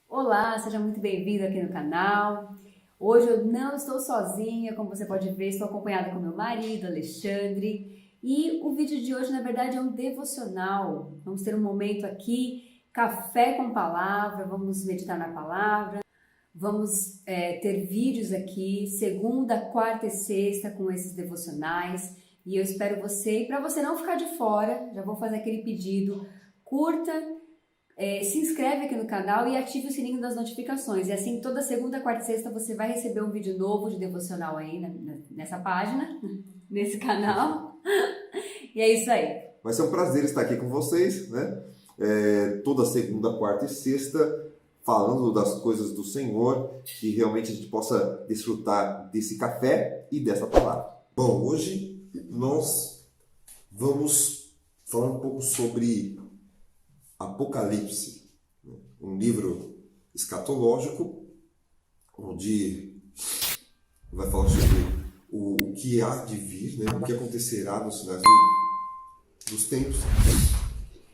Olá, seja muito bem-vindo aqui no canal. Hoje eu não estou sozinha, como você pode ver, estou acompanhada com meu marido, Alexandre. E o vídeo de hoje, na verdade, é um devocional. Vamos ter um momento aqui, café com palavra, vamos meditar na palavra. Vamos ter vídeos aqui, segunda, quarta e sexta, com esses devocionais. E eu espero você, e para você não ficar de fora, já vou fazer aquele pedido, curta, se inscreve aqui no canal e ative o sininho das notificações. E assim, toda segunda, quarta e sexta você vai receber um vídeo novo de devocional aí nessa página, nesse canal. E é isso aí. Vai ser um prazer estar aqui com vocês, né? Toda segunda, quarta e sexta, falando das coisas do Senhor, que realmente a gente possa desfrutar desse café e dessa palavra. Bom, hoje nós vamos falar um pouco sobre Apocalipse, um livro escatológico, onde vai falar sobre o que há de vir, né? O que acontecerá nos finais dos tempos.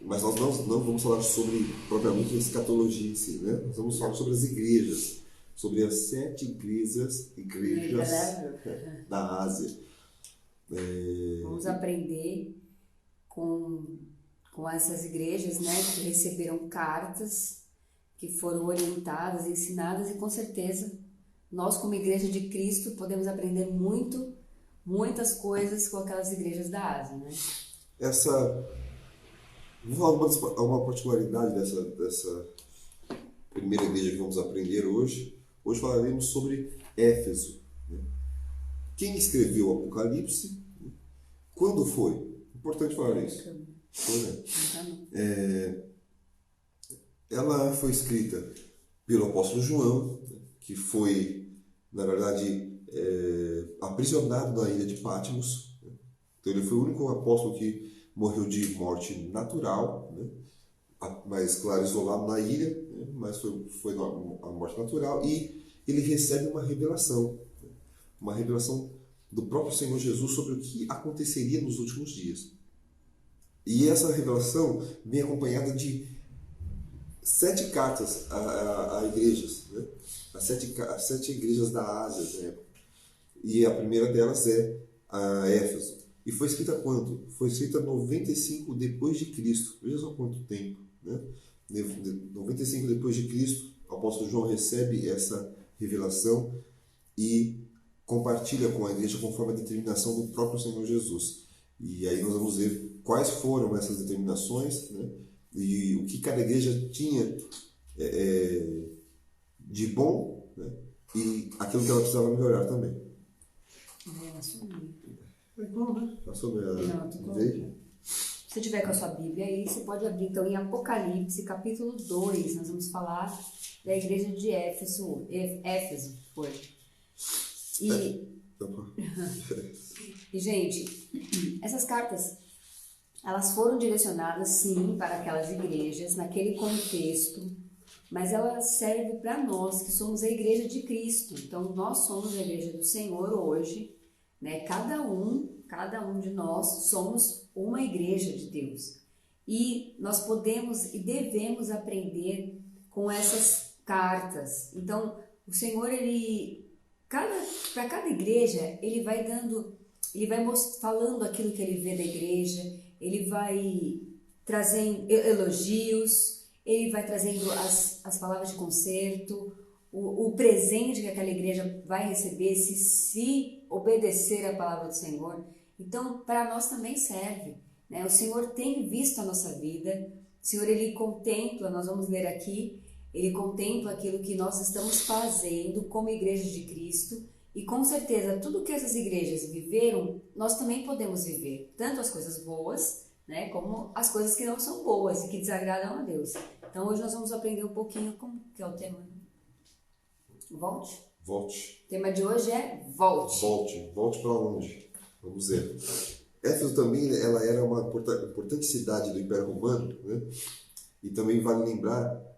Mas nós não vamos falar sobre propriamente a escatologia em si, né? Nós vamos falar sobre as igrejas, sobre as 7 igrejas da Ásia. Vamos aprender com essas igrejas, né, que receberam cartas, que foram orientadas, ensinadas, e com certeza nós, como igreja de Cristo, podemos aprender muitas coisas com aquelas igrejas da Ásia, né? Vou falar uma particularidade dessa primeira igreja que vamos aprender hoje. Hoje falaremos sobre Éfeso, né? Quem escreveu o Apocalipse? Quando foi? Importante falar isso. Foi, né? Ela foi escrita pelo apóstolo João, que foi, na verdade, aprisionado na ilha de Patmos. Então ele foi o único apóstolo que morreu de morte natural, né? Mas, claro, isolado na ilha, né? Mas foi a morte natural, e ele recebe uma revelação do próprio Senhor Jesus sobre o que aconteceria nos últimos dias. E essa revelação vem acompanhada de 7 cartas a igrejas, né? As 7 igrejas da Ásia, né? E a primeira delas é a Éfeso. E foi escrita quando? Foi escrita 95 depois de Cristo. Veja só quanto tempo, né? 95 depois de Cristo, o apóstolo João recebe essa revelação e compartilha com a igreja conforme a determinação do próprio Senhor Jesus. E aí nós vamos ver quais foram essas determinações, né? E o que cada igreja tinha de bom, né? E aquilo que ela precisava melhorar também. É igual, né? Passou minha vez? Se tiver com a sua Bíblia aí, você pode abrir então em Apocalipse, capítulo 2. Nós vamos falar da igreja de Éfeso foi. E, gente, essas cartas, elas foram direcionadas, sim, para aquelas igrejas, naquele contexto, mas elas servem para nós, que somos a igreja de Cristo. Então, nós somos a igreja do Senhor hoje, né? Cada um de nós somos uma igreja de Deus. E nós podemos e devemos aprender com essas cartas. Então, o Senhor, para cada igreja, ele vai falando aquilo que ele vê da igreja, ele vai trazendo elogios, ele vai trazendo as palavras de conserto, o presente que aquela igreja vai receber se obedecer à palavra do Senhor. Então, para nós também serve, né? O Senhor tem visto a nossa vida, o Senhor, ele contempla, nós vamos ler aqui, ele contempla aquilo que nós estamos fazendo como igreja de Cristo, e com certeza tudo que essas igrejas viveram, nós também podemos viver, tanto as coisas boas, né, como as coisas que não são boas e que desagradam a Deus. Então hoje nós vamos aprender um pouquinho como que é o tema. Volte. Volte. O tema de hoje é volte. Volte para onde? Vamos ver. Éfeso também, ela era uma importante cidade do Império Romano, né? E também vale lembrar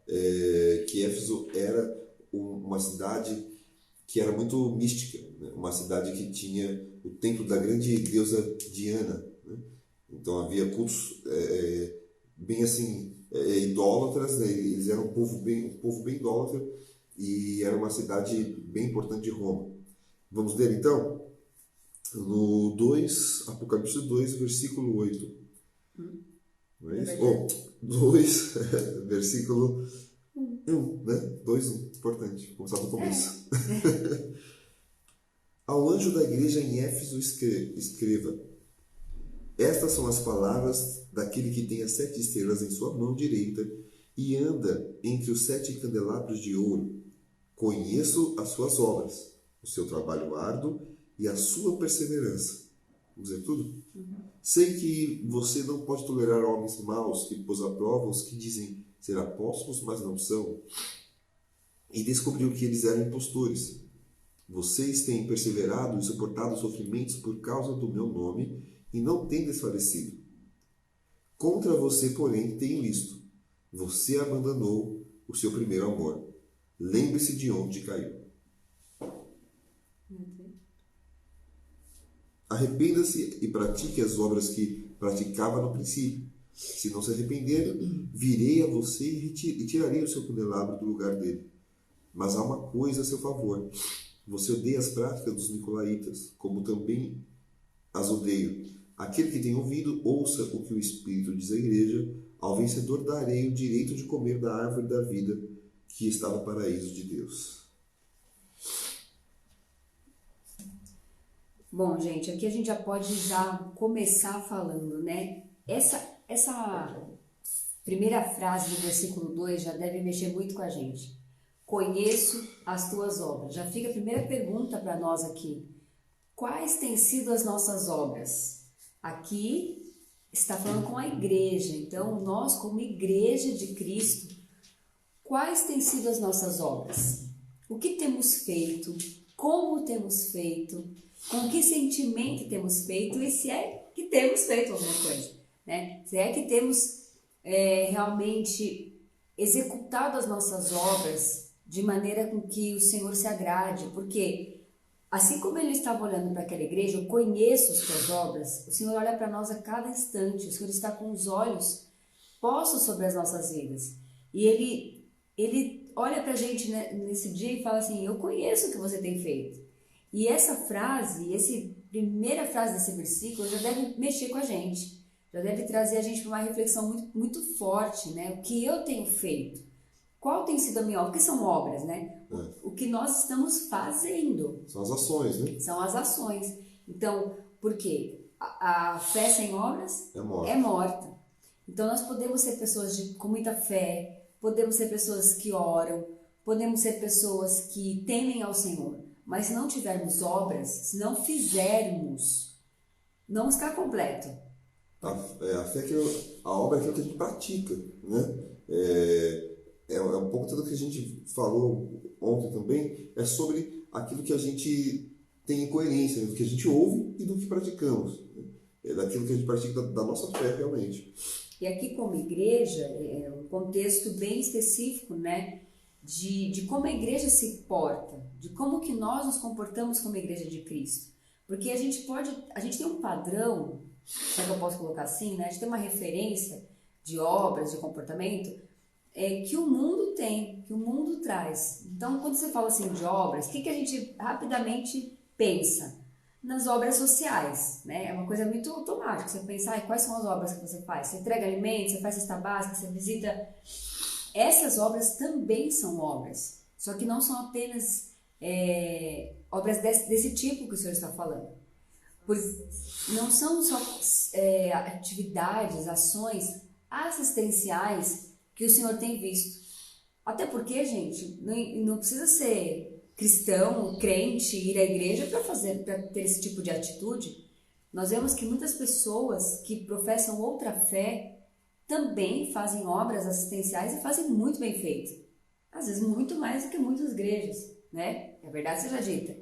que Éfeso era uma cidade que era muito mística, né? Uma cidade que tinha o templo da grande deusa Diana, né? Então havia cultos bem assim idólatras, né? Eles eram um povo bem idólatra e era uma cidade bem importante de Roma. Vamos ler então? No 2, Apocalipse 2, versículo 8. Não é isso? 2, versículo 1, né? 2, 1. Importante, começar do começo. Ao anjo da igreja em Éfeso escreva: estas são as palavras daquele que tem as 7 estrelas em sua mão direita e anda entre os 7 candelabros de ouro. Conheço as suas obras, o seu trabalho árduo e a sua perseverança. Vamos dizer tudo? Sei que você não pode tolerar homens maus que pôs à prova os que dizem ser apóstolos, mas não são, e descobriu que eles eram impostores. Vocês têm perseverado e suportado sofrimentos por causa do meu nome e não têm desfalecido. Contra você, porém, tenho isto: você abandonou o seu primeiro amor. Lembre-se de onde caiu. Arrependa-se e pratique as obras que praticava no princípio. Se não se arrepender, virei a você e tirarei o seu candelabro do lugar dele. Mas há uma coisa a seu favor: você odeia as práticas dos nicolaítas, como também as odeio. Aquele que tem ouvido, ouça o que o Espírito diz à igreja. Ao vencedor darei o direito de comer da árvore da vida que está no paraíso de Deus. Bom, gente, aqui a gente já pode começar falando, né? Essa primeira frase do versículo 2 já deve mexer muito com a gente. Conheço as tuas obras. Já fica a primeira pergunta para nós aqui. Quais têm sido as nossas obras? Aqui está falando com a igreja. Então, nós como igreja de Cristo, quais têm sido as nossas obras? O que temos feito? Como temos feito? Com que sentimento temos feito? E se é que temos feito alguma coisa, né? Se é que temos realmente executado as nossas obras de maneira com que o Senhor se agrade, porque assim como ele estava olhando para aquela igreja, eu conheço as tuas obras, o Senhor olha para nós a cada instante, o Senhor está com os olhos postos sobre as nossas vidas, e ele olha para a gente, né, nesse dia e fala assim: eu conheço o que você tem feito. E essa frase, primeira frase desse versículo já deve mexer com a gente, já deve trazer a gente para uma reflexão muito, muito forte, né? O que eu tenho feito? Qual tem sido a minha obra? Porque são obras, né? O que nós estamos fazendo. São as ações, né? São as ações. Então, por quê? A fé sem obras é morta. Então, nós podemos ser pessoas com muita fé, podemos ser pessoas que oram, podemos ser pessoas que temem ao Senhor. Mas se não tivermos obras, se não fizermos, não está completo. A fé a obra é aquilo que a gente pratica, né? Um pouco tudo que a gente falou ontem também, é sobre aquilo que a gente tem em coerência, né? Do que a gente ouve e do que praticamos, né? É daquilo que a gente pratica da nossa fé realmente. E aqui como igreja, é um contexto bem específico, né? De como a igreja se porta, de como que nós nos comportamos como igreja de Cristo. Porque a gente tem um padrão, se é que eu posso colocar assim, né? A gente tem uma referência de obras, de comportamento, que o mundo tem, que o mundo traz. Então, quando você fala assim de obras, o que a gente rapidamente pensa? Nas obras sociais, né? É uma coisa muito automática. Você pensa, quais são as obras que você faz? Você entrega alimentos, você faz cesta básica, você visita... Essas obras também são obras, só que não são apenas obras desse tipo que o Senhor está falando. Não são só atividades, ações assistenciais que o Senhor tem visto. Até porque, gente, não precisa ser cristão, crente, ir à igreja para ter esse tipo de atitude. Nós vemos que muitas pessoas que professam outra fé também fazem obras assistenciais e fazem muito bem feito. Às vezes muito mais do que muitas igrejas, né? É verdade seja dita.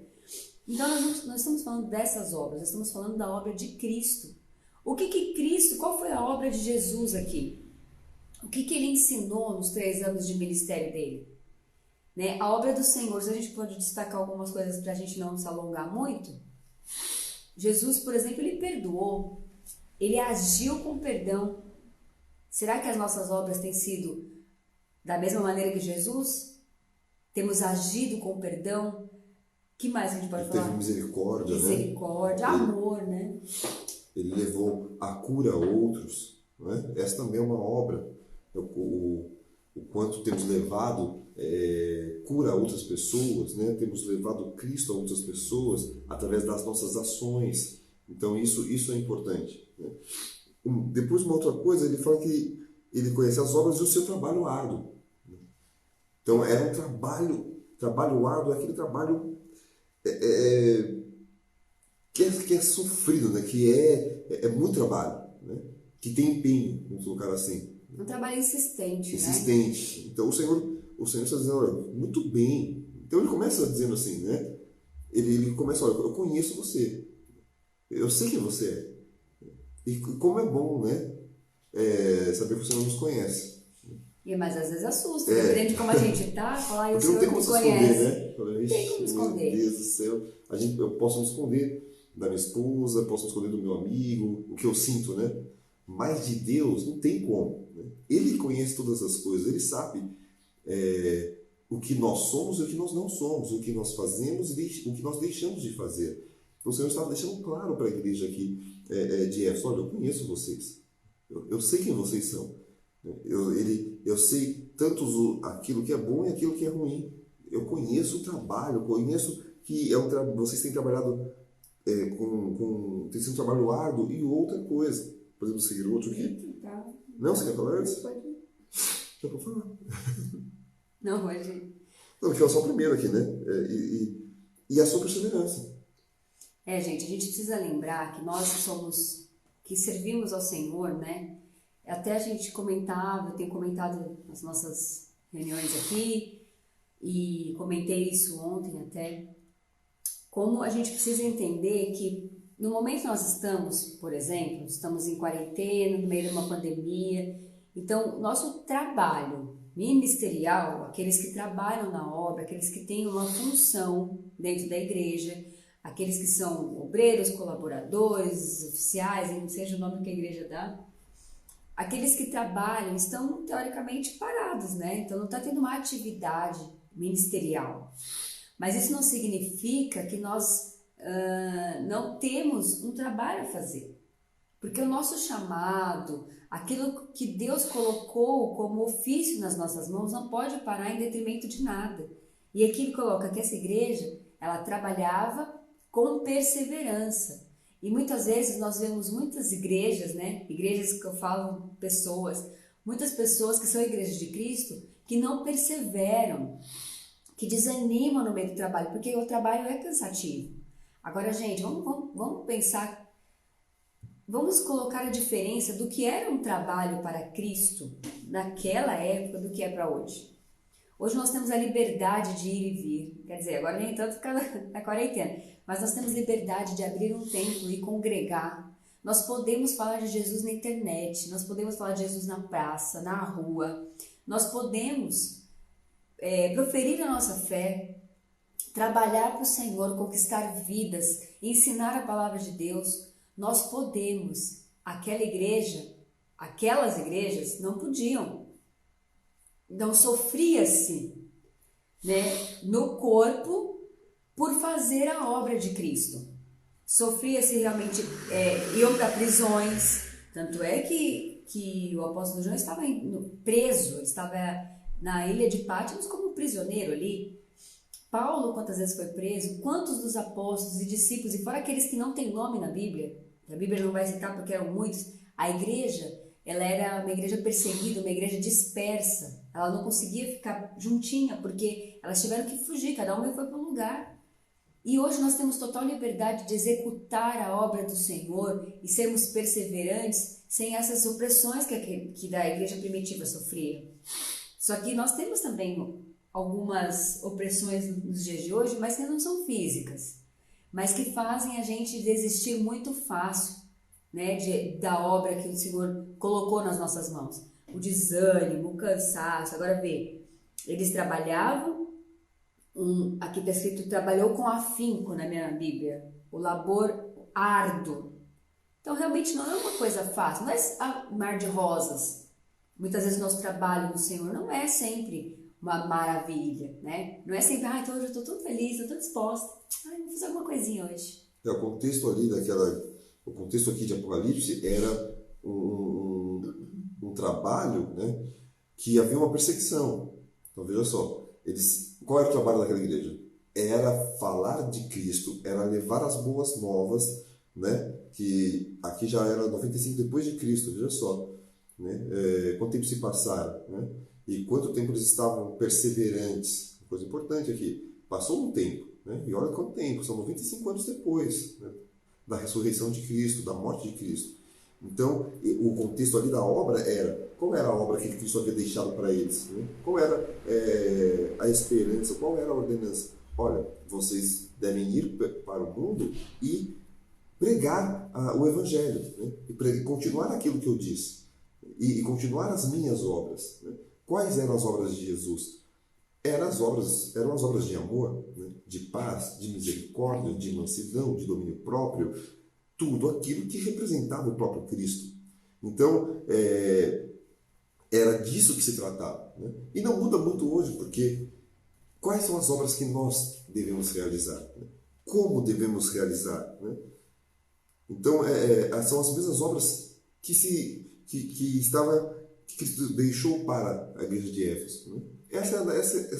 Então nós estamos falando dessas obras, nós estamos falando da obra de Cristo. Qual foi a obra de Jesus aqui? O que ele ensinou nos 3 anos de ministério dele? Né? A obra do Senhor, se a gente pode destacar algumas coisas para a gente não se alongar muito. Jesus, por exemplo, ele perdoou, ele agiu com perdão. Será que as nossas obras têm sido da mesma maneira que Jesus? Temos agido com perdão? Que mais a gente pode Ele falar? teve misericórdia, Misericórdia, amor, né? Ele levou a cura a outros, né? Essa também é uma obra. O quanto temos levado cura a outras pessoas, né? Temos levado Cristo a outras pessoas através das nossas ações. Então isso é importante, né? Depois, uma outra coisa, ele fala que ele conhece as obras e o seu trabalho árduo. Então era um trabalho árduo, é aquele trabalho que é sofrido, né? Que é muito trabalho, né? Que tem empenho, vamos colocar assim. Um trabalho insistente, né? Então o Senhor está dizendo, olha, muito bem. Então ele começa dizendo assim, né? Ele começa, olha, eu conheço você. Eu sei quem você é. E como é bom, né? Saber que o Senhor nos conhece. Mas às vezes assusta, dependendo de como a gente está, falar, o Senhor não tem como me se conhece. esconder, né? Não tem como esconder. Meu Deus do céu. Eu posso me esconder da minha esposa, posso me esconder do meu amigo, o que eu sinto, né? Mas de Deus não tem como. Né? Ele conhece todas as coisas, ele sabe o que nós somos e o que nós não somos, o que nós fazemos e o que nós deixamos de fazer. Então o Senhor estava deixando claro para a igreja aqui de Éfeso, olha, eu conheço vocês, eu sei quem vocês são, eu sei tanto aquilo que é bom e aquilo que é ruim, eu conheço o trabalho, eu conheço que vocês têm trabalhado tem sido um trabalho árduo e outra coisa. Podemos seguir o outro aqui? Tá. Não, você quer falar antes? Pode ir. Já vou falar. Não, pode ir. Não, porque é só o primeiro aqui, né? E a sua perseverança. Gente, a gente precisa lembrar que nós que servimos ao Senhor, né? Até a gente comentava, eu tenho comentado nas nossas reuniões aqui, e comentei isso ontem até, como a gente precisa entender que no momento que nós estamos, por exemplo, estamos em quarentena, no meio de uma pandemia, então nosso trabalho ministerial, aqueles que trabalham na obra, aqueles que têm uma função dentro da igreja, aqueles que são obreiros, colaboradores, oficiais, seja o nome que a igreja dá, aqueles que trabalham estão teoricamente parados, né? Então não está tendo uma atividade ministerial. Mas isso não significa que nós não temos um trabalho a fazer. Porque o nosso chamado, aquilo que Deus colocou como ofício nas nossas mãos, não pode parar em detrimento de nada. E aqui ele coloca que essa igreja, ela trabalhava com perseverança. E muitas vezes nós vemos muitas igrejas, né? Igrejas que eu falo, muitas pessoas que são igrejas de Cristo, que não perseveram, que desanimam no meio do trabalho, porque o trabalho é cansativo. Agora, gente, vamos pensar, vamos colocar a diferença do que era um trabalho para Cristo naquela época do que é para hoje. Hoje nós temos a liberdade de ir e vir, quer dizer, agora nem tanto ficar na quarentena, mas nós temos liberdade de abrir um templo e congregar. Nós podemos falar de Jesus na internet, nós podemos falar de Jesus na praça, na rua, nós podemos proferir a nossa fé, trabalhar para o Senhor, conquistar vidas, ensinar a palavra de Deus. Nós podemos. Aquelas igrejas não podiam. Não sofria-se, né, no corpo por fazer a obra de Cristo. Sofria-se realmente, iam para prisões. Tanto é que o apóstolo João estava preso, estava na ilha de Patmos como prisioneiro ali. Paulo, quantas vezes foi preso? Quantos dos apóstolos e discípulos, e fora aqueles que não têm nome na Bíblia, a Bíblia não vai citar porque eram muitos, a igreja, ela era uma igreja perseguida, uma igreja dispersa, ela não conseguia ficar juntinha, porque elas tiveram que fugir, cada uma foi para um lugar. E hoje nós temos total liberdade de executar a obra do Senhor e sermos perseverantes sem essas opressões que da igreja primitiva sofria. Só que nós temos também algumas opressões nos dias de hoje, mas que não são físicas, mas que fazem a gente desistir muito fácil, né, da obra que o Senhor colocou nas nossas mãos. O desânimo, o cansaço. Agora vê, eles trabalhavam, aqui está escrito, trabalhou com afinco na minha Bíblia, o labor árduo. Então realmente não é uma coisa fácil, não é mar de rosas. Muitas vezes o nosso trabalho no Senhor não é sempre uma maravilha, né? Não é sempre, então hoje eu estou tão feliz, estou tão disposta, vou fazer alguma coisinha hoje. O contexto ali o contexto aqui de Apocalipse era um trabalho, né, que havia uma perseguição. Então veja só, qual era o trabalho daquela igreja? Era falar de Cristo, era levar as boas novas, né, que aqui já era 95 depois de Cristo, veja só, né, quanto tempo se passaram, né, e quanto tempo eles estavam perseverantes. Uma coisa importante aqui, passou um tempo, né, e olha quanto tempo, são 95 anos depois, né, da ressurreição de Cristo, da morte de Cristo. Então, o contexto ali da obra qual era a obra que Cristo havia deixado para eles? Né? Qual era a esperança? Qual era a ordenança? Olha, vocês devem ir para o mundo e pregar o Evangelho, né? E continuar aquilo que eu disse, e continuar as minhas obras. Né? Quais eram as obras de Jesus? Eram as obras de amor, né? De paz, de misericórdia, de mansidão, de domínio próprio, tudo aquilo que representava o próprio Cristo. Então, era disso que se tratava. Né? E não muda muito hoje, porque quais são as obras que nós devemos realizar? Né? Como devemos realizar? Né? Então, são as mesmas obras que Cristo deixou para a igreja de Éfeso. Né? Essa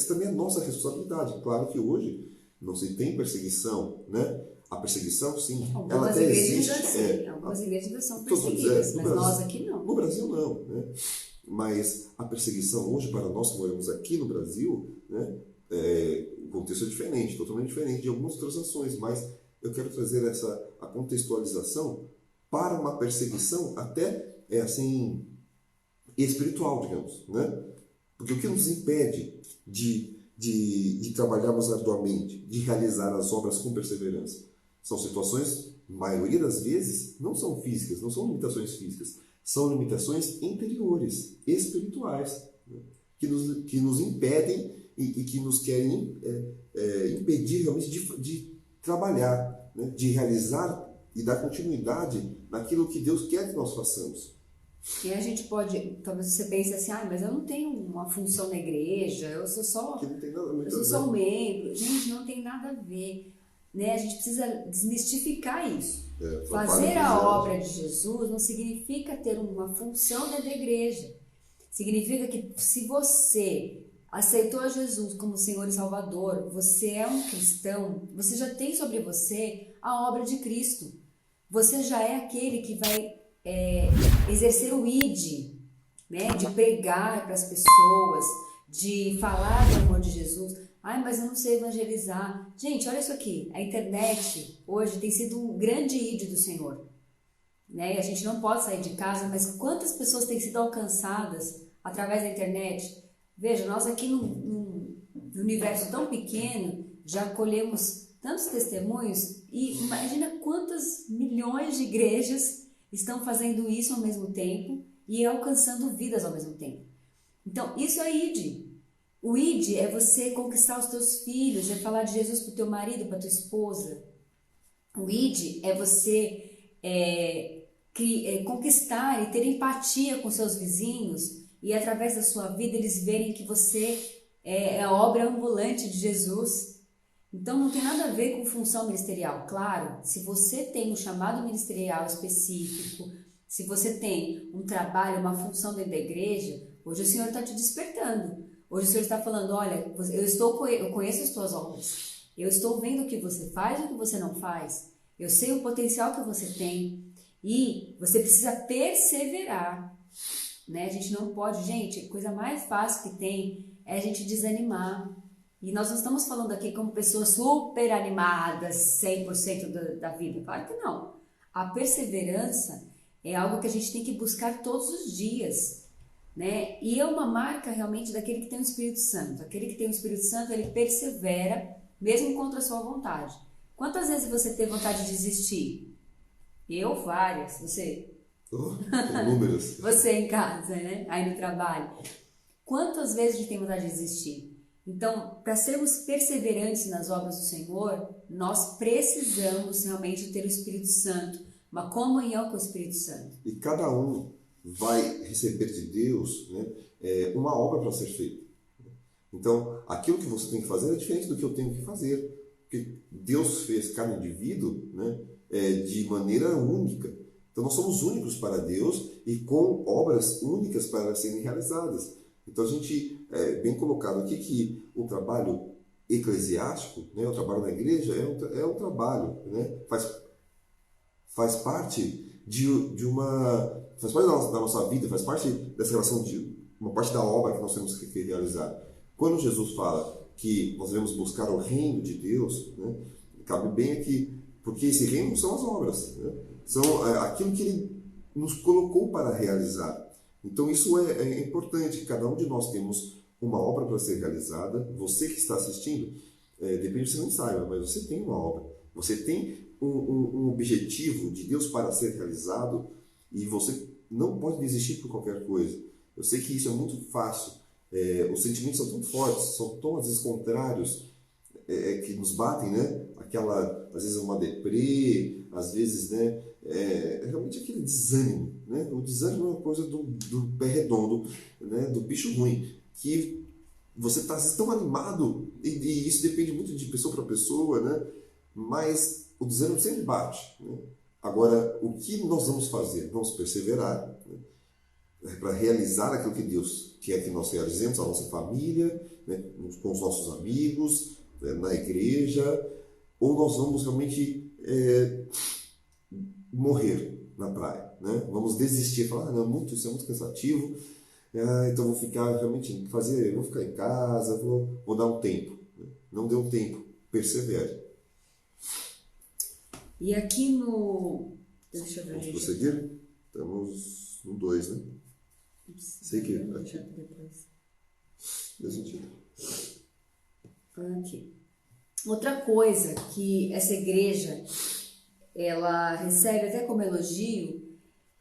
também é a nossa responsabilidade. Claro que hoje não se tem perseguição, né? A perseguição, sim, ela até existe. Algumas igrejas ainda são perseguidas, mas nós aqui não. No Brasil não, né? Mas a perseguição hoje, para nós que moramos aqui no Brasil, né, o contexto é diferente, totalmente diferente de algumas outras nações, mas eu quero trazer a contextualização para uma perseguição até espiritual, digamos, né? Porque o que nos impede de trabalharmos arduamente, de realizar as obras com perseverança? São situações, maioria das vezes, não são físicas, não são limitações físicas, são limitações interiores, espirituais, né? que nos impedem e que nos querem impedir realmente de trabalhar, né? De realizar e dar continuidade naquilo que Deus quer que nós façamos. E a gente pode, talvez você pense assim, mas eu não tenho uma função na igreja, eu sou só um membro. Gente, não tem nada a ver. Né? A gente precisa desmistificar isso. Fazer a obra de Jesus não significa ter uma função dentro da igreja. Significa que se você aceitou Jesus como Senhor e Salvador, você é um cristão, você já tem sobre você a obra de Cristo. Você já é aquele que vai exercer o ID, né? De pregar para as pessoas, de falar do amor de Jesus. Mas eu não sei evangelizar. Gente, olha isso aqui. A internet hoje tem sido um grande ID do Senhor. Né? A gente não pode sair de casa, mas quantas pessoas têm sido alcançadas através da internet? Veja, nós aqui num universo tão pequeno já colhemos tantos testemunhos e imagina quantas milhões de igrejas estão fazendo isso ao mesmo tempo e alcançando vidas ao mesmo tempo. Então, isso é ID. O ID é você conquistar os teus filhos, é falar de Jesus para o teu marido, para a tua esposa. O ID é você conquistar e ter empatia com seus vizinhos e através da sua vida eles verem que você é a obra ambulante de Jesus. Então não tem nada a ver com função ministerial. Claro, se você tem um chamado ministerial específico, se você tem um trabalho, uma função dentro da igreja, hoje o Senhor está te despertando. Hoje o Senhor está falando, olha, eu conheço as tuas obras, eu estou vendo o que você faz e o que você não faz, eu sei o potencial que você tem e você precisa perseverar, né? A gente não pode, gente, a coisa mais fácil que tem é a gente desanimar. E nós não estamos falando aqui como pessoas super animadas 100% da vida, claro que não. A perseverança é algo que a gente tem que buscar todos os dias. Né? E é uma marca realmente daquele que tem o Espírito Santo. Aquele que tem o Espírito Santo, ele persevera mesmo contra a sua vontade. Quantas vezes você teve vontade de desistir? Eu, várias. Você? Números. Você em casa, né? Aí no trabalho. Quantas vezes a gente tem vontade de desistir? Então, para sermos perseverantes nas obras do Senhor, nós precisamos realmente ter o Espírito Santo, uma comunhão com o Espírito Santo. E cada um vai receber de Deus, né, uma obra para ser feita. Então, aquilo que você tem que fazer é diferente do que eu tenho que fazer. Porque Deus fez cada indivíduo, né, de maneira única. Então, nós somos únicos para Deus e com obras únicas para serem realizadas. Então, a gente, bem colocado aqui que o trabalho eclesiástico, né, o trabalho na igreja, é um trabalho, né, faz parte faz parte da nossa vida, faz parte dessa relação de uma parte da obra que nós temos que realizar. Quando Jesus fala que nós devemos buscar o reino de Deus, né, cabe bem aqui, porque esse reino são as obras, né, são aquilo que Ele nos colocou para realizar. Então isso é importante, cada um de nós temos uma obra para ser realizada. Você que está assistindo, depende se você não saiba, mas você tem uma obra, você tem um objetivo de Deus para ser realizado e você não pode desistir por qualquer coisa. Eu sei que isso é muito fácil, os sentimentos são tão fortes, são tão às vezes contrários, que nos batem, né? Às vezes uma deprê, às vezes, né? Realmente aquele desânimo, né? O desânimo é uma coisa do pé redondo, né? Do bicho ruim, que você está tão animado, e isso depende muito de pessoa para pessoa, né? Mas o desânimo sempre bate, né? Agora, o que nós vamos fazer? Vamos perseverar, né? Para realizar aquilo que Deus quer que nós realizemos, a nossa família, né? Com os nossos amigos, né? Na igreja, ou nós vamos realmente morrer na praia, né? Vamos desistir, falar, não, isso é muito cansativo, então vou ficar realmente vou ficar em casa, vou dar um tempo, né? Não dê um tempo, persevere. E aqui no... Deixa eu ver. Vamos prosseguir? Estamos no 2, né? Seguir. Deixa eu depois. Deu sentido. Aqui. Outra coisa que essa igreja ela recebe até como elogio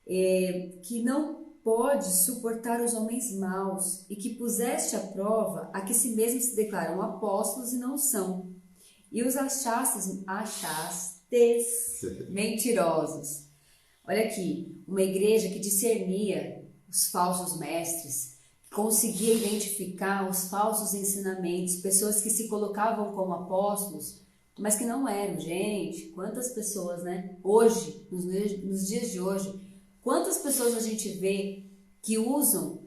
é que não pode suportar os homens maus e que puseste à prova a que si mesmos se declaram apóstolos e não são, e os achastes mentirosos. Olha aqui, uma igreja que discernia os falsos mestres, que conseguia identificar os falsos ensinamentos, pessoas que se colocavam como apóstolos, mas que não eram. Gente, quantas pessoas, né? Hoje, nos dias de hoje, quantas pessoas a gente vê que usam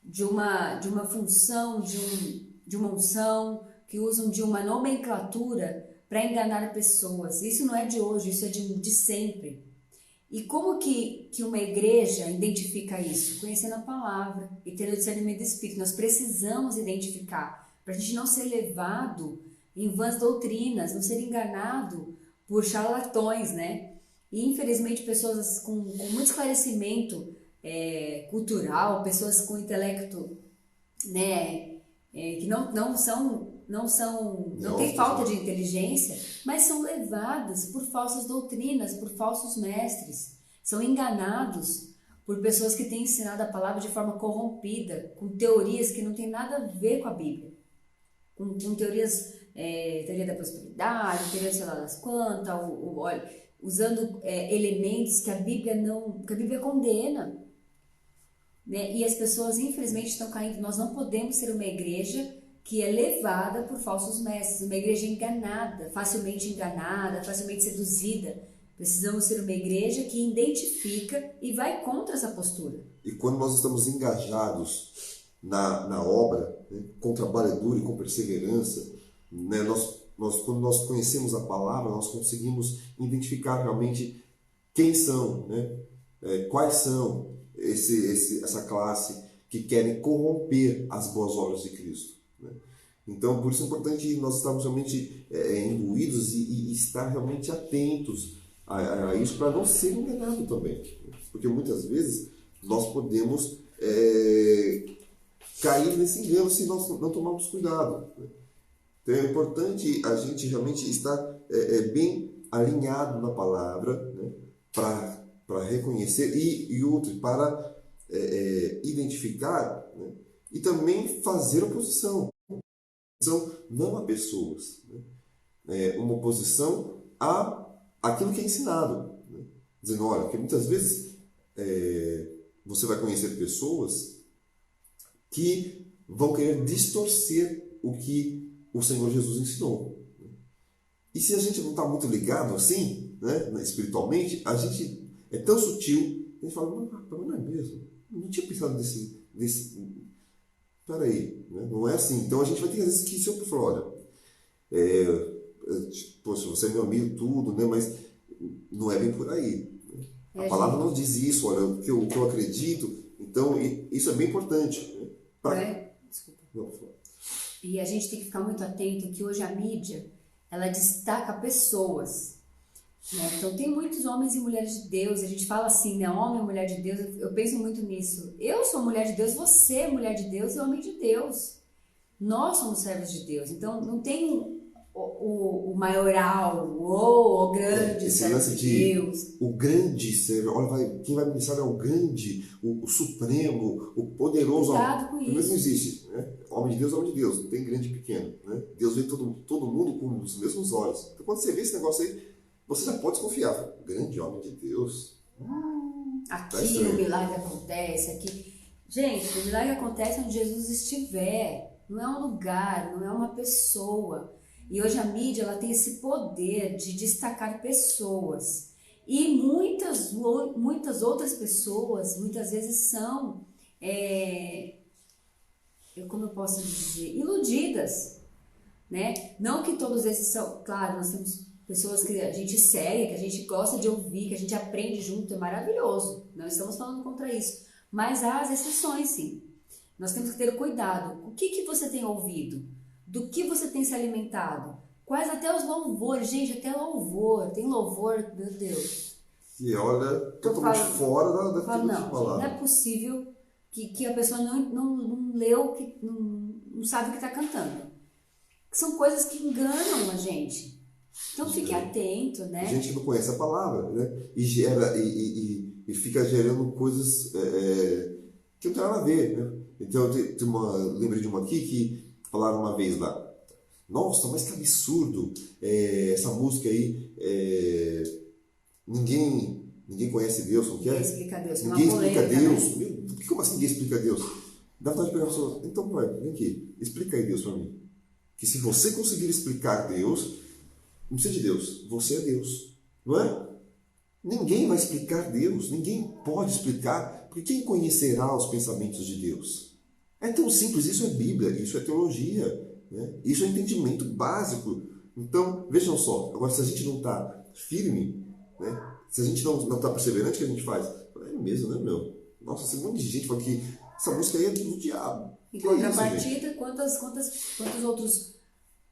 de uma função, de uma unção, que usam de uma nomenclatura para enganar pessoas. Isso não é de hoje, isso é de sempre. E como que uma igreja identifica isso? Conhecendo a palavra e tendo o discernimento do Espírito. Nós precisamos identificar, para a gente não ser levado em vãs doutrinas, não ser enganado por charlatões, né? E infelizmente pessoas com muito esclarecimento cultural, pessoas com intelecto, né, que não tem falta de inteligência, mas são levadas por falsas doutrinas, por falsos mestres, são enganados por pessoas que têm ensinado a palavra de forma corrompida, com teorias que não tem nada a ver com a Bíblia, com teorias, teoria da prosperidade, teoria sei lá das quantas, usando elementos que a Bíblia condena, né? E as pessoas infelizmente estão caindo. Nós não podemos ser uma igreja que é levada por falsos mestres, uma igreja enganada, facilmente seduzida. Precisamos ser uma igreja que identifica e vai contra essa postura. E quando nós estamos engajados na obra, né, com trabalho duro e com perseverança, né, quando nós conhecemos a palavra, nós conseguimos identificar realmente quem são, né, quais são essa classe que querem corromper as boas obras de Cristo. Né? Então, por isso é importante nós estarmos realmente imbuídos e estar realmente atentos a isso para não ser enganado também. Porque muitas vezes nós podemos cair nesse engano se nós não tomarmos cuidado. Né? Então é importante a gente realmente estar bem alinhado na palavra, né? Para reconhecer e para identificar, né? E também fazer oposição. Não a pessoas, né? Uma oposição a aquilo que é ensinado, né? Dizendo, olha, que muitas vezes você vai conhecer pessoas que vão querer distorcer o que o Senhor Jesus ensinou. E se a gente não está muito ligado assim, né, espiritualmente, a gente é tão sutil, a gente fala, não é mesmo? Não tinha pensado desse peraí, né? Não é assim. Então a gente vai ter às vezes que sempre falar, olha, poxa, você é meu amigo, tudo, né? Mas não é bem por aí. Né? A palavra não diz isso, olha, o que eu acredito. Então isso é bem importante. Né? Desculpa. Não, e a gente tem que ficar muito atento que hoje a mídia, ela destaca pessoas. Né? Então tem muitos homens e mulheres de Deus, a gente fala assim, né? Homem e mulher de Deus, eu penso muito nisso. Eu sou mulher de Deus, você é mulher de Deus e homem de Deus. Nós somos servos de Deus. Então não tem o maioral, o grande servo de Deus. O grande servo, olha, quem vai ministrar é o grande, o supremo, o poderoso. Cuidado com isso. Não existe, né? Homem de Deus é homem de Deus, não tem grande e pequeno. Né? Deus vê todo mundo com os mesmos olhos. Então quando você vê esse negócio aí, você já pode desconfiar. Grande homem de Deus. Aqui o milagre acontece, aqui. Gente, o milagre acontece onde Jesus estiver. Não é um lugar, não é uma pessoa. E hoje a mídia ela tem esse poder de destacar pessoas. E muitas outras pessoas, muitas vezes são, como eu posso dizer, iludidas. Né? Não que todos esses são, claro, nós temos pessoas que a gente segue, que a gente gosta de ouvir, que a gente aprende junto, é maravilhoso. Não estamos falando contra isso. Mas há as exceções, sim. Nós temos que ter cuidado. O que você tem ouvido? Do que você tem se alimentado? Quais até os louvores? Gente, até louvor. Tem louvor, meu Deus. E olha, totalmente fora da palavra. Não é possível que a pessoa não leu, que não sabe o que está cantando. São coisas que enganam a gente. Então fique atento, né? Gente que não conhece a palavra, né? E fica gerando coisas que não tem nada a ver, né? Então eu lembrei de uma aqui que falaram uma vez lá, nossa, mas que absurdo, essa música aí, ninguém conhece Deus, não quer? Ninguém explica Deus. Ninguém explica Deus. Né? Como assim ninguém explica Deus? Dá vontade de pegar a pessoa, então vai, vem aqui, explica aí Deus para mim. Que se você conseguir explicar Deus, não precisa de Deus, você é Deus, não é? Ninguém vai explicar Deus, ninguém pode explicar, porque quem conhecerá os pensamentos de Deus? É tão simples, isso é Bíblia, isso é teologia, né? Isso é entendimento básico. Então, vejam só, agora se a gente não está firme, né? Se a gente não está perseverante, o que a gente faz? É mesmo, né, meu? Nossa, tem um monte de gente fala que essa música aí é do diabo. Em contrapartida, quantos outros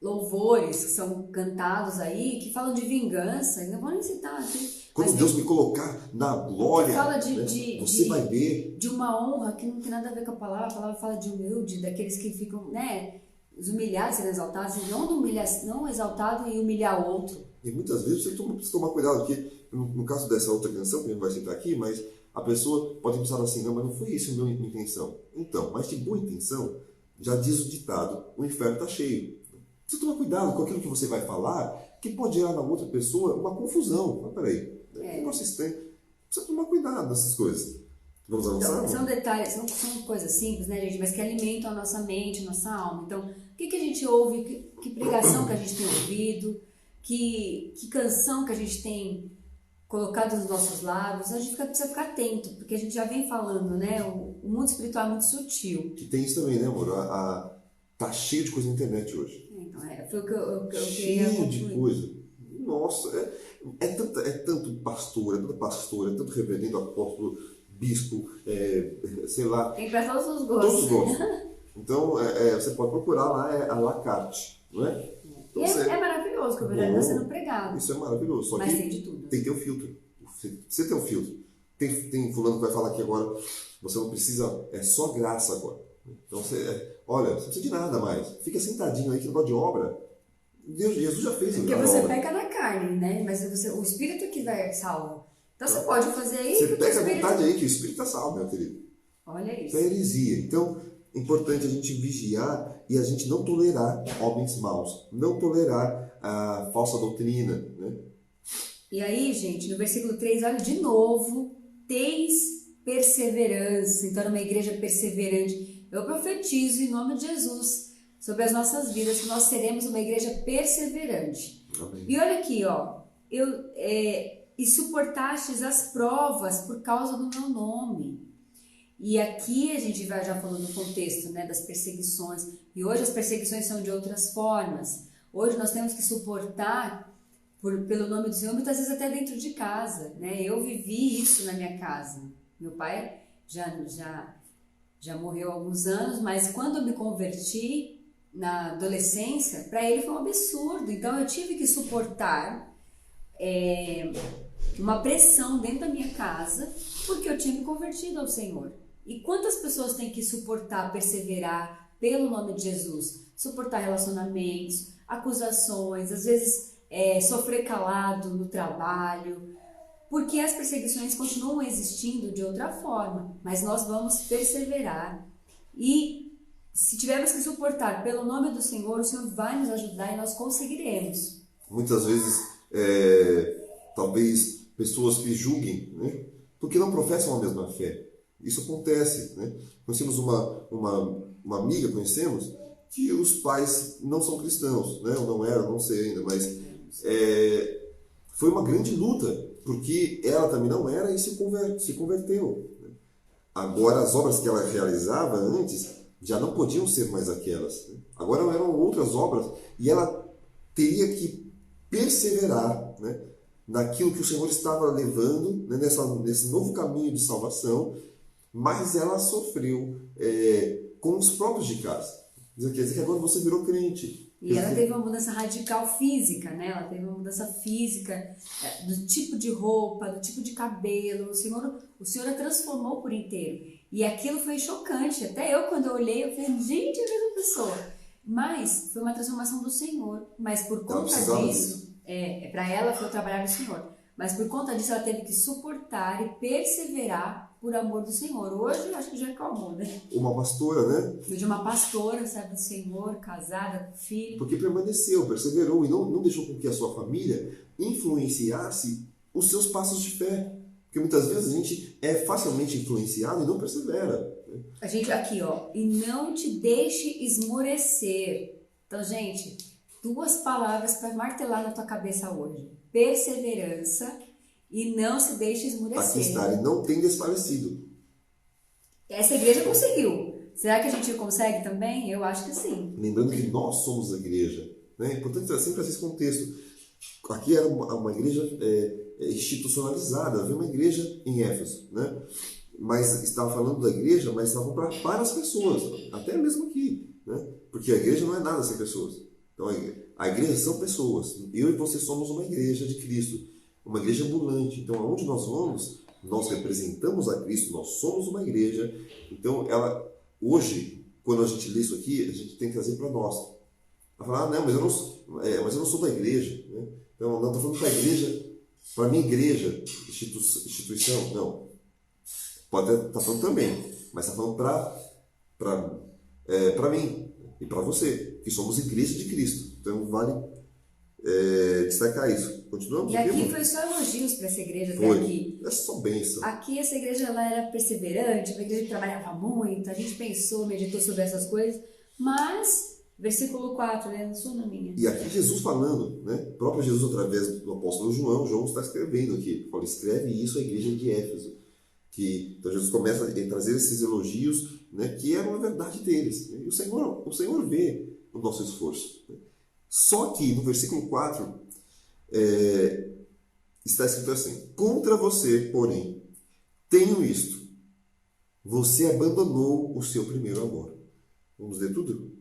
louvores que são cantados aí, que falam de vingança, não vou nem citar aqui. Quando Deus me colocar na glória, fala você vai ver. De uma honra que não tem nada a ver com a palavra fala de humilde, daqueles que ficam, né, os humilhados serem exaltados, não exaltado e humilhar outro. E muitas vezes você precisa tomar cuidado, porque no caso dessa outra canção, que a gente vai citar aqui, mas a pessoa pode pensar assim, não, mas não foi isso a minha intenção. Então, mas de boa intenção, já diz o ditado, o inferno está cheio. Precisa tomar cuidado com aquilo que você vai falar, que pode gerar na outra pessoa uma confusão. Mas peraí, que negócio estranho. Precisa tomar cuidado nessas coisas. Vamos avançar? Então, são detalhes, são coisas simples, né, gente? Mas que alimentam a nossa mente, a nossa alma. Então, o que a gente ouve, que pregação que a gente tem ouvido, que canção que a gente tem colocado nos nossos lábios, a gente precisa ficar atento, porque a gente já vem falando, né? O mundo espiritual é muito sutil. Que tem isso também, né, amor? Tá cheio de coisa na internet hoje. Então, foi o que eu queria cheio de coisa. Nossa, é tanto pastor, é tanta pastora, é tanto reverendo, apóstolo, bispo, sei lá. Tem para todos os gostos. Todos os gostos. Então, você pode procurar lá, a la carte, não é? Então, é maravilhoso que o verdadeiro está sendo pregado. Isso é maravilhoso. Só mas que tem de tudo. Tem que ter um filtro. Você tem um filtro. Tem fulano que vai falar aqui agora, você não precisa, é só graça agora. Então, olha, você não precisa de nada mais. Fica sentadinho aí que negócio de obra. Jesus já fez porque você peca na carne, né? Mas o Espírito que vai salvo. Então você pode fazer aí. Você pega a vontade aí que o Espírito está salvo, meu querido. Olha isso. É heresia. Então, é importante a gente vigiar e a gente não tolerar homens maus. Não tolerar a falsa doutrina, né? E aí, gente, no versículo 3, olha de novo teis perseverança. Então, era uma igreja perseverante. Eu profetizo em nome de Jesus sobre as nossas vidas que nós seremos uma igreja perseverante. Amém. E olha aqui, ó, e suportastes as provas por causa do meu nome. E aqui a gente vai já falando do contexto, né, das perseguições. E hoje as perseguições são de outras formas. Hoje nós temos que suportar pelo nome do Senhor, muitas vezes até dentro de casa, né? Eu vivi isso na minha casa. Meu pai já morreu há alguns anos, mas quando eu me converti na adolescência, para ele foi um absurdo. Então eu tive que suportar uma pressão dentro da minha casa, porque eu tinha me convertido ao Senhor. E quantas pessoas têm que suportar, perseverar pelo nome de Jesus? Suportar relacionamentos, acusações, às vezes sofrer calado no trabalho, porque as perseguições continuam existindo de outra forma, mas nós vamos perseverar. E se tivermos que suportar pelo nome do Senhor, o Senhor vai nos ajudar e nós conseguiremos. Muitas vezes, talvez pessoas que julguem, né, porque não professam a mesma fé. Isso acontece, né? Conhecemos uma amiga, que os pais não são cristãos, né? Ou não eram, não sei ainda, mas foi uma grande luta, porque ela também não era e se converteu. Né? Agora, as obras que ela realizava antes já não podiam ser mais aquelas. Né? Agora eram outras obras e ela teria que perseverar, né, naquilo que o Senhor estava levando, né, nesse novo caminho de salvação, mas ela sofreu com os próprios de casa. Quer dizer que agora você virou crente. E ela teve uma mudança radical física, né? Ela teve uma mudança física do tipo de roupa, do tipo de cabelo. O Senhor a transformou por inteiro. E aquilo foi chocante. Até eu, quando eu olhei, eu falei, gente, é a mesma pessoa. Mas foi uma transformação do Senhor. Mas por conta disso, para ela foi o trabalhar do Senhor. Mas por conta disso, ela teve que suportar e perseverar por amor do Senhor. Hoje, eu acho que já acalmou, né? Uma pastora, né? De uma pastora, sabe, do Senhor, casada, com filho. Porque permaneceu, perseverou e não deixou com que a sua família influenciasse os seus passos de fé. Porque muitas vezes a gente é facilmente influenciado e não persevera. Né? A gente, aqui, ó, e não te deixe esmorecer. Então, gente, 2 palavras para martelar na tua cabeça hoje. Perseverança e não se deixe esmorecer. Aqui está, e não tem desfalecido. Essa igreja conseguiu. Será que a gente consegue também? Eu acho que sim. Lembrando que nós somos a igreja. Né? É importante sempre trazer esse contexto. Aqui era uma igreja institucionalizada, havia uma igreja em Éfeso. Né? Mas estava falando da igreja, mas estava para as pessoas, até mesmo aqui. Né? Porque a igreja não é nada sem pessoas. Então a igreja são pessoas. Eu e você somos uma igreja de Cristo. Uma igreja ambulante. Então, aonde nós vamos, nós representamos a Cristo, nós somos uma igreja. Então, hoje, quando a gente lê isso aqui, a gente tem que trazer para nós. Ela fala, não, mas eu não sou da igreja. Né? Então, não estou falando para a igreja, para a minha igreja, instituição, não. Pode estar falando também, mas está falando para mim e para você, que somos igreja de Cristo. Então, vale destacar isso. Continuamos? E aqui foi só elogios para essa igreja até aqui. É só bênção. Aqui essa igreja ela era perseverante, uma igreja que trabalhava muito, a gente pensou, meditou sobre essas coisas, mas, versículo 4, né? Não sou na minha. E aqui Jesus falando, né? O próprio Jesus, através do apóstolo João está escrevendo aqui. Fala, escreve isso à igreja de Éfeso. Então Jesus começa a trazer esses elogios, né, que eram a verdade deles. E o Senhor vê o nosso esforço. Né? Só que no versículo 4 está escrito assim: contra você, porém, tenho isto. Você abandonou o seu primeiro amor. Vamos ler tudo?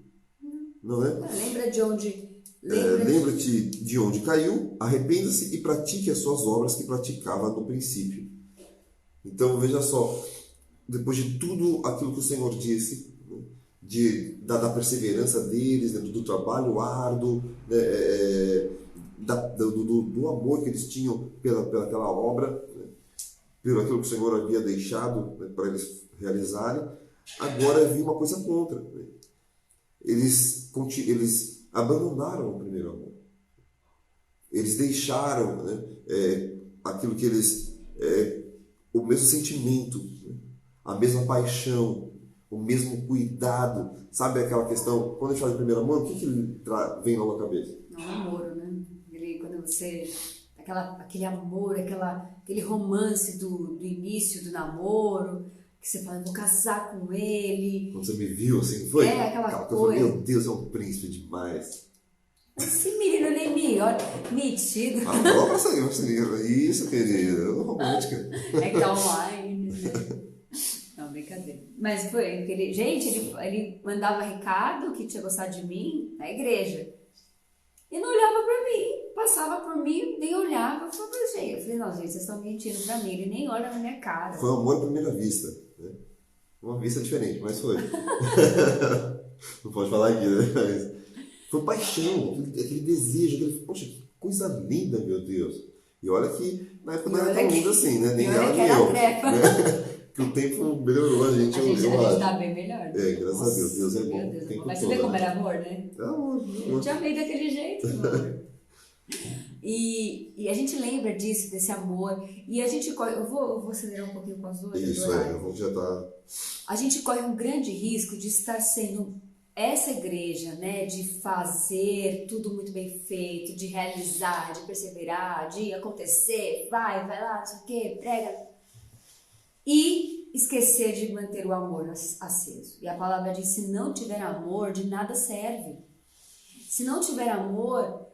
Não é? Lembra de onde... Lembra-te de onde caiu, arrependa-se e pratique as suas obras que praticava no princípio. Então, veja só, depois de tudo aquilo que o Senhor disse, né, da perseverança deles, né, do trabalho árduo, né, do amor que eles tinham pelaquela obra, né, pelo aquilo que o Senhor havia deixado, né, para eles realizarem, agora havia uma coisa contra. Né? Eles abandonaram o primeiro amor. Eles deixaram, né, aquilo que eles o mesmo sentimento, né? A mesma paixão, o mesmo cuidado. Sabe aquela questão, quando a gente fala de primeiro amor, o que vem logo à cabeça? É um namoro, né? Quando você... aquele amor, aquele romance do início do namoro, que você fala, vou casar com ele. Quando você me viu assim, foi? Aquela coisa. Meu Deus, é um príncipe demais. Esse menino nem me olha, metido. Isso, querido, romântica. É que tá online. Não, brincadeira. Mas foi aquele... Gente, ele mandava recado que tinha gostado de mim na igreja. E não olhava pra mim, passava por mim, nem olhava. Eu falei, não, gente, vocês estão mentindo pra mim. Ele nem olha na minha cara. Foi um amor à primeira vista, né? Uma vista diferente, mas foi. Não pode falar aqui, né? Mas foi paixão, aquele desejo, poxa, que coisa linda, meu Deus. E olha que na época não era tão linda assim, né? Nem ela nem eu. Né? Que o tempo melhorou a gente. A gente tá bem melhor. Né? Graças a Deus. Deus é bom. Meu Deus, mas você vê como era amor, né? É amor. Eu já veio daquele jeito, amor. E a gente lembra disso, desse amor. E a gente corre... Eu vou acelerar um pouquinho com as duas. Isso, eu vou já estar... A gente corre um grande risco de estar sendo essa igreja, né? De fazer tudo muito bem feito, de realizar, de perseverar, de acontecer, vai lá, não sei o quê, prega... E esquecer de manter o amor aceso. E a palavra diz, se não tiver amor, de nada serve. Se não tiver amor,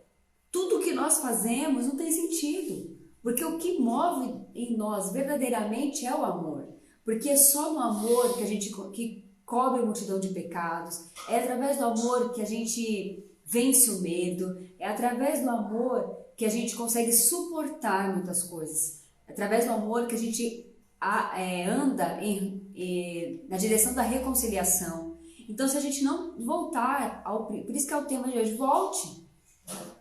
tudo que nós fazemos não tem sentido. Porque o que move em nós verdadeiramente é o amor. Porque é só no amor que a gente que cobre a multidão de pecados. É através do amor que a gente vence o medo. É através do amor que a gente consegue suportar muitas coisas. É através do amor que a gente... anda na direção da reconciliação. Então, se a gente não voltar por isso que é o tema de hoje, volte,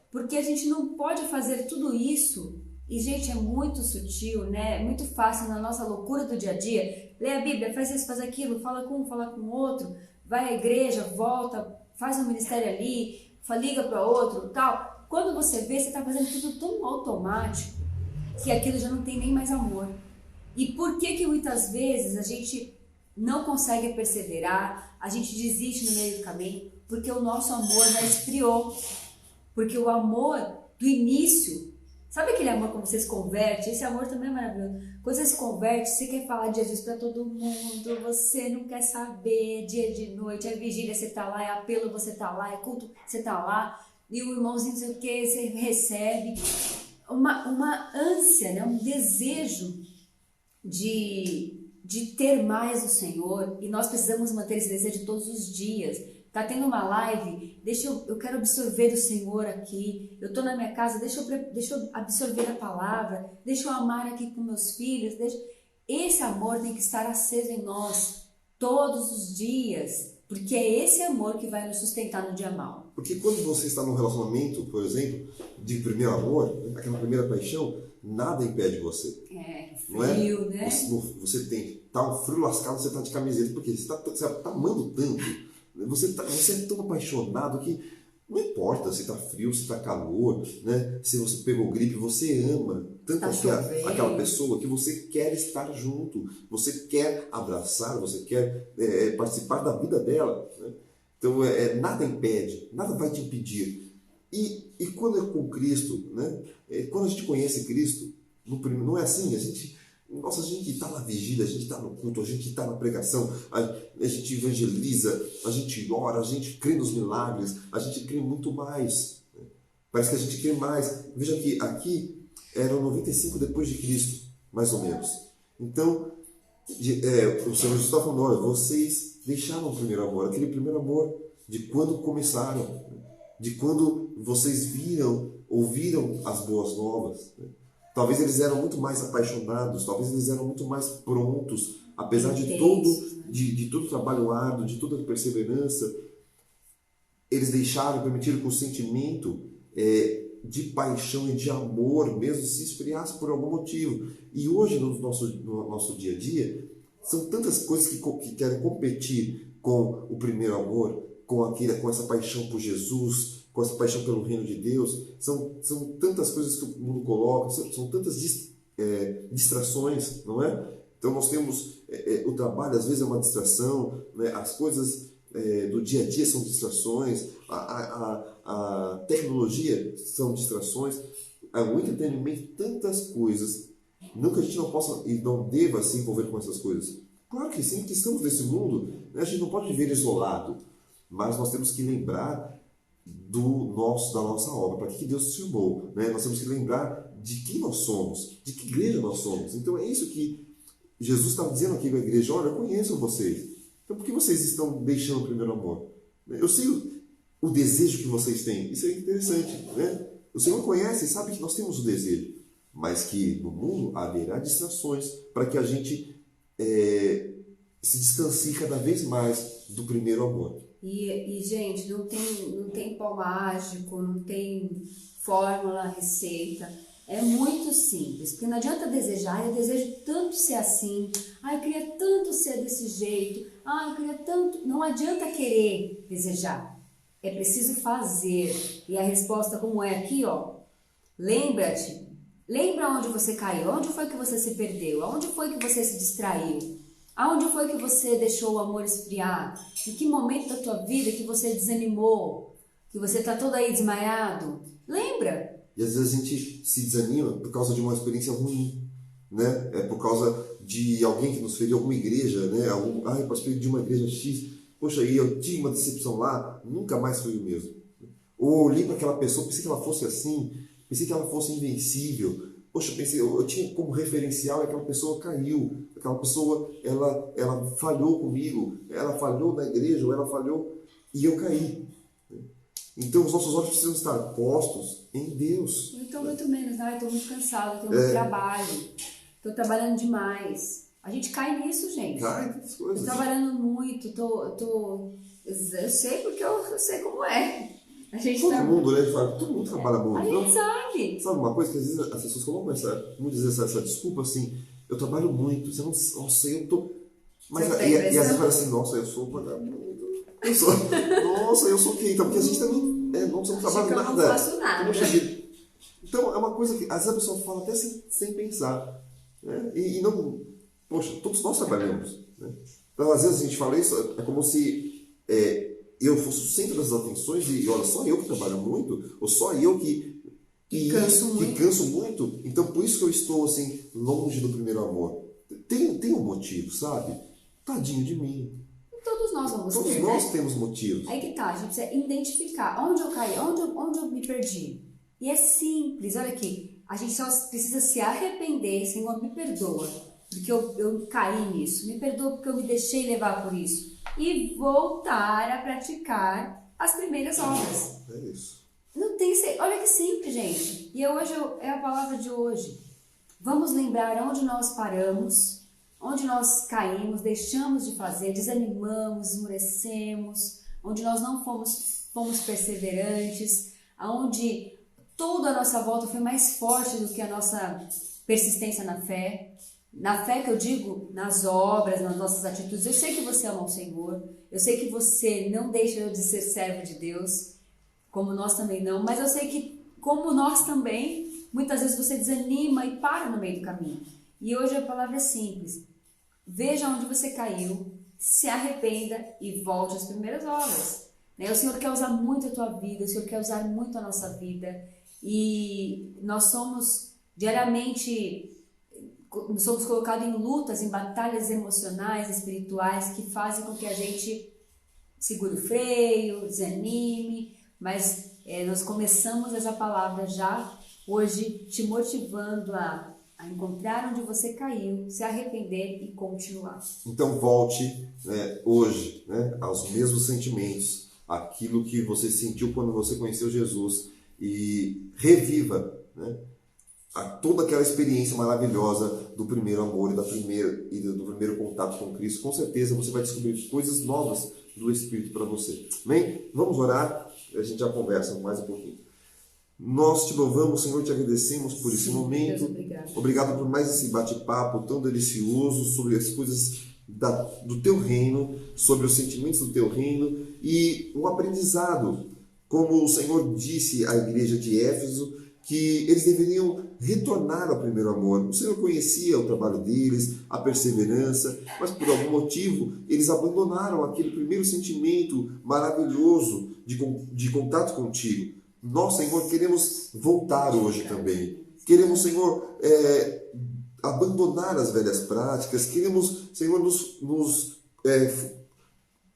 porque a gente não pode fazer tudo isso, e gente, é muito sutil, né? É muito fácil na nossa loucura do dia a dia, lê a Bíblia, faz isso, faz aquilo, fala com um, fala com o outro, vai à igreja, volta, faz um ministério ali, liga para outro, tal. Quando você vê, você está fazendo tudo tão automático, que aquilo já não tem nem mais amor. E por que muitas vezes a gente não consegue perseverar, a gente desiste no meio do caminho? Porque o nosso amor já esfriou. Porque o amor do início, sabe aquele amor quando você se converte? Esse amor também é maravilhoso. Quando você se converte, você quer falar de Jesus para todo mundo, você não quer saber, dia de noite, é vigília, você tá lá, é apelo, você tá lá, é culto, você tá lá, e o irmãozinho, não sei o que, você recebe. Uma ânsia, né? Um desejo de ter mais do Senhor, e nós precisamos manter esse desejo todos os dias. Tá tendo uma live, eu quero absorver do Senhor aqui, eu tô na minha casa, deixa eu absorver a palavra, deixa eu amar aqui com meus filhos, esse amor tem que estar aceso em nós todos os dias, porque é esse amor que vai nos sustentar no dia mau. Porque quando você está num relacionamento, por exemplo, de primeiro amor, aquela primeira paixão, nada impede você. Frio, né? Você tá um frio lascado, você tá de camiseta, porque você tá amando tanto, você é tão apaixonado que não importa se tá frio, se tá calor, né? Se você pegou gripe, você ama tanto aquela pessoa que você quer estar junto, você quer abraçar, você quer participar da vida dela, né? Então nada impede, nada vai te impedir. E quando é com Cristo, né? Quando a gente conhece Cristo, não é assim, a gente está na vigília, a gente está no culto, a gente está na pregação, a gente evangeliza, a gente ora, a gente crê nos milagres, a gente crê muito mais. Né? Parece que a gente crê mais. Veja que aqui eram 95 depois de Cristo, mais ou menos. Então, o Senhor Jesus está falando, olha, vocês deixaram o primeiro amor, aquele primeiro amor de quando começaram, de quando vocês ouviram as boas novas, né? Talvez eles eram muito mais apaixonados, talvez eles eram muito mais prontos, apesar de todo o trabalho árduo, de toda a perseverança, eles permitiram que o sentimento de paixão e de amor mesmo se esfriasse por algum motivo. E hoje, no nosso dia a dia, são tantas coisas que querem competir com o primeiro amor, com essa paixão por Jesus, com essa paixão pelo reino de Deus. São tantas coisas que o mundo coloca, são tantas distrações, não é? Então nós temos o trabalho, às vezes é uma distração, né? As coisas do dia a dia são distrações, a tecnologia são distrações, o entretenimento, tantas coisas. Não que a gente não possa e não deva se envolver com essas coisas. Claro que sim, que estamos nesse mundo, né? A gente não pode viver isolado, mas nós temos que lembrar da nossa obra, para que Deus nos chamou, né? Nós temos que lembrar de quem nós somos, de que igreja nós somos. Então é isso que Jesus estava dizendo aqui com a igreja: olha, eu conheço vocês, então por que vocês estão deixando o primeiro amor? Eu sei o desejo que vocês têm, isso é interessante, né? O Senhor conhece e sabe que nós temos o desejo, mas que no mundo haverá distrações para que a gente se distancie cada vez mais do primeiro amor. E gente, não tem pó mágico, não tem fórmula, receita. É muito simples, porque não adianta desejar. Eu desejo tanto ser assim, eu queria tanto ser desse jeito, eu queria tanto. Não adianta querer desejar, é preciso fazer. E a resposta, como é aqui, ó, lembra-te, lembra onde você caiu, onde foi que você se perdeu, onde foi que você se distraiu. Aonde foi que você deixou o amor esfriar? Em que momento da tua vida que você desanimou? Que você está todo aí desmaiado? Lembra? E às vezes a gente se desanima por causa de uma experiência ruim, né? É por causa de alguém que nos feriu, alguma igreja, né? Eu participei de uma igreja X, poxa, e eu tive uma decepção lá, nunca mais foi o mesmo. Ou olhei para aquela pessoa, pensei que ela fosse assim, pensei que ela fosse invencível. Poxa, eu tinha como referencial que aquela pessoa caiu, aquela pessoa, ela falhou comigo, ela falhou na igreja, ou ela falhou e eu caí. Então os nossos olhos precisam estar postos em Deus. Então, muito menos, estou muito cansado, tenho muito trabalho, estou trabalhando demais. A gente cai nisso, gente. Cai nessas coisas. Estou trabalhando muito, eu sei porque eu sei como é. A gente todo mundo, né? Todo mundo trabalha muito. A gente sabe. Sabe uma coisa que às vezes as pessoas colocam muitas vezes essa desculpa assim: eu trabalho muito, você não sei, eu tô. Mas e às vezes fala assim: nossa, eu sou vagabundo. Nossa, eu sou quem? Então, porque a gente também não trabalha nada. Eu não faço nada. Então é uma coisa que às vezes a pessoa fala até sem pensar. Né? E não. Poxa, todos nós trabalhamos. Né? Então às vezes a gente fala isso, é como se eu fosse o centro das atenções e olha, só eu que trabalho muito, ou só eu que canso muito, então por isso que eu estou assim, longe do primeiro amor. Tem um motivo, sabe? Tadinho de mim. Todos nós vamos ter, Todos nós temos motivos. Aí que tá, a gente precisa identificar onde eu caí, onde eu me perdi. E é simples, olha aqui, a gente só precisa se arrepender, Senhor, me perdoa, porque eu caí nisso, me perdoa porque eu me deixei levar por isso. E voltar a praticar as primeiras obras. É isso. Não tem, olha que simples, gente. E hoje é a palavra de hoje. Vamos lembrar onde nós paramos, onde nós caímos, deixamos de fazer, desanimamos, esmorecemos, onde nós não fomos perseverantes, onde toda a nossa volta foi mais forte do que a nossa persistência na fé. Na fé que eu digo, nas obras, nas nossas atitudes. Eu sei que você ama o Senhor, eu sei que você não deixa de ser servo de Deus, como nós também não, mas eu sei que, como nós também, muitas vezes você desanima e para no meio do caminho. E hoje a palavra é simples. Veja onde você caiu, se arrependa e volte às primeiras obras. O Senhor quer usar muito a tua vida, o Senhor quer usar muito a nossa vida, e nós somos diariamente colocados em lutas, em batalhas emocionais, espirituais, que fazem com que a gente segure o freio, desanime, mas nós começamos essa palavra já hoje te motivando a encontrar onde você caiu, se arrepender e continuar. Então volte hoje aos mesmos sentimentos, aquilo que você sentiu quando você conheceu Jesus, e reviva toda aquela experiência maravilhosa do primeiro amor e do primeiro contato com Cristo. Com certeza você vai descobrir coisas novas do Espírito para você. Amém? Vamos orar, a gente já conversa mais um pouquinho. Nós te louvamos, Senhor, te agradecemos por esse momento. Deus, obrigado por mais esse bate-papo tão delicioso sobre as coisas do teu reino, sobre os sentimentos do teu reino e um aprendizado. Como o Senhor disse à igreja de Éfeso, que eles deveriam retornar ao primeiro amor. O Senhor conhecia o trabalho deles, a perseverança, mas por algum motivo eles abandonaram aquele primeiro sentimento maravilhoso de contato contigo. Nós, Senhor, queremos voltar hoje também. Queremos, Senhor, abandonar as velhas práticas. Queremos, Senhor,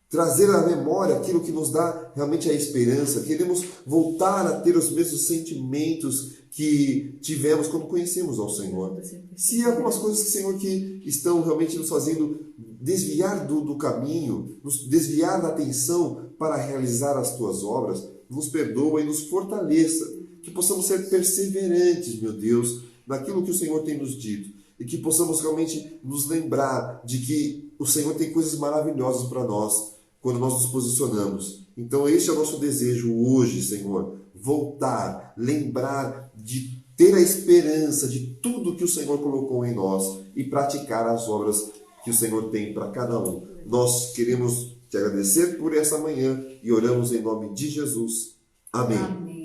trazer à memória aquilo que nos dá realmente a esperança. Queremos voltar a ter os mesmos sentimentos que tivemos quando conhecemos ao Senhor. Se há algumas coisas, Senhor, que estão realmente nos fazendo desviar do caminho, nos desviar da atenção para realizar as Tuas obras, nos perdoa e nos fortaleça. Que possamos ser perseverantes, meu Deus, naquilo que o Senhor tem nos dito. E que possamos realmente nos lembrar de que o Senhor tem coisas maravilhosas para nós quando nós nos posicionamos. Então este é o nosso desejo hoje, Senhor. Voltar, lembrar de ter a esperança de tudo que o Senhor colocou em nós e praticar as obras que o Senhor tem para cada um. Nós queremos te agradecer por essa manhã e oramos em nome de Jesus. Amém. Amém.